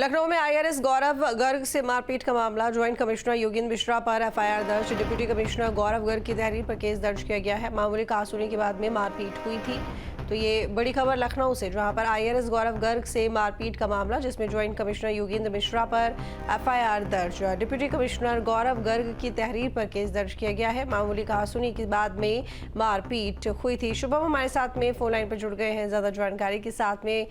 लखनऊ में आईआरएस गौरव गर्ग से मारपीट का मामला। ज्वाइंट कमिश्नर योगेंद्र मिश्रा पर एफआईआर दर्ज। डिप्टी कमिश्नर गौरव गर्ग की तहरीर पर केस दर्ज किया गया है। मामूली कहासुनी के बाद में मारपीट हुई थी। तो ये बड़ी खबर लखनऊ से, जहां पर आईआरएस गौरव गर्ग से मारपीट का मामला, जिसमें ज्वाइंट कमिश्नर योगेंद्र मिश्रा पर एफआईआर दर्ज। डिप्टी कमिश्नर गौरव गर्ग की तहरीर पर केस दर्ज किया गया है। मामूली कहासुनी के बाद में मारपीट हुई थी। शुभम हमारे साथ में फोन लाइन पर जुड़ गए हैं ज्यादा जानकारी के साथ में।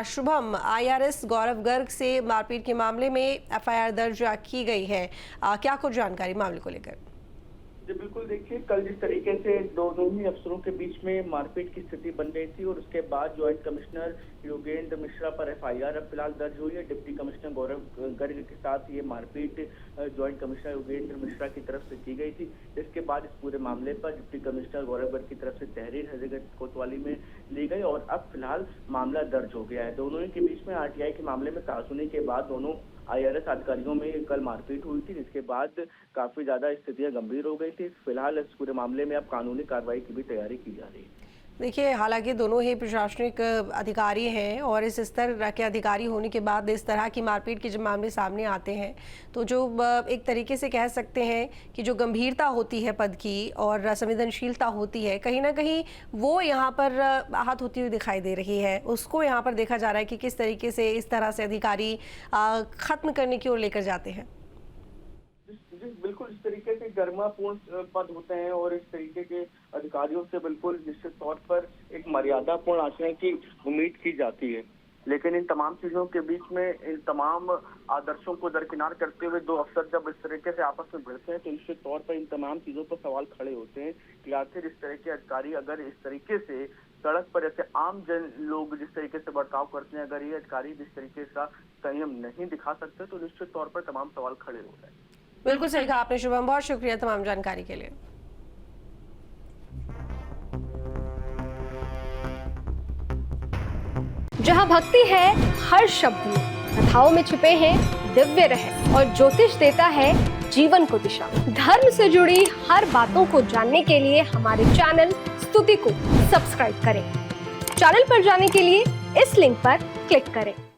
शुभम, आईआरएस गौरव गर्ग से मारपीट के मामले में एफआईआर दर्ज की गई है, क्या कुछ जानकारी मामले को लेकर? जी बिल्कुल, देखिए कल जिस तरीके से दोनों ही अफसरों के बीच में मारपीट की स्थिति बन गई थी और उसके बाद ज्वाइंट कमिश्नर योगेंद्र मिश्रा पर एफआईआर अब फिलहाल दर्ज हुई है। डिप्टी कमिश्नर गौरव गर्ग के साथ ये मारपीट ज्वाइंट कमिश्नर योगेंद्र मिश्रा की तरफ से की गई थी। इसके बाद इस पूरे मामले पर डिप्टी कमिश्नर गौरव गर्ग की तरफ से तहरीर हजरत कोतवाली में ली गई और अब फिलहाल मामला दर्ज हो गया है। दोनों ही के बीच में आरटीआई के मामले में कहासुनी के बाद दोनों आईआरएस अधिकारियों में कल मारपीट हुई थी, जिसके बाद काफी ज्यादा स्थितियां गंभीर हो गई थी। फिलहाल इस पूरे मामले में अब कानूनी कार्रवाई की भी तैयारी की जा रही है। देखिए, हालांकि दोनों ही प्रशासनिक अधिकारी हैं और इस स्तर के अधिकारी होने के बाद इस तरह की मारपीट के जब मामले सामने आते हैं तो जो एक तरीके से कह सकते हैं कि जो गंभीरता होती है पद की और संवेदनशीलता होती है, कहीं ना कहीं वो यहाँ पर आहत होती हुई दिखाई दे रही है। उसको यहाँ पर देखा जा रहा है कि किस तरीके से इस तरह से अधिकारी खत्म करने की ओर लेकर जाते हैं। बिल्कुल, इस तरीके के गरिमापूर्ण पद होते हैं और इस तरीके के अधिकारियों से बिल्कुल निश्चित तौर पर एक मर्यादापूर्ण आचरण की उम्मीद की जाती है। लेकिन इन तमाम चीजों के बीच में इन तमाम आदर्शों को दरकिनार करते हुए दो अफसर जब इस तरीके से आपस में भिड़ते हैं तो निश्चित तौर पर इन तमाम चीजों पर सवाल खड़े होते हैं कि आखिर इस तरह के अधिकारी अगर इस तरीके से सड़क पर जैसे आम जन लोग जिस तरीके से बर्ताव करते हैं, अगर ये अधिकारी जिस तरीके का संयम नहीं दिखा सकते तो निश्चित तौर पर तमाम सवाल खड़े हो रहे हैं। बिल्कुल सही कहा आपने शुभम, बहुत शुक्रिया तमाम जानकारी के लिए। जहां भक्ति है हर शब्द में, कथाओं में छुपे हैं दिव्य रहस्य और ज्योतिष देता है जीवन को दिशा। धर्म से जुड़ी हर बातों को जानने के लिए हमारे चैनल स्तुति को सब्सक्राइब करें। चैनल पर जाने के लिए इस लिंक पर क्लिक करें।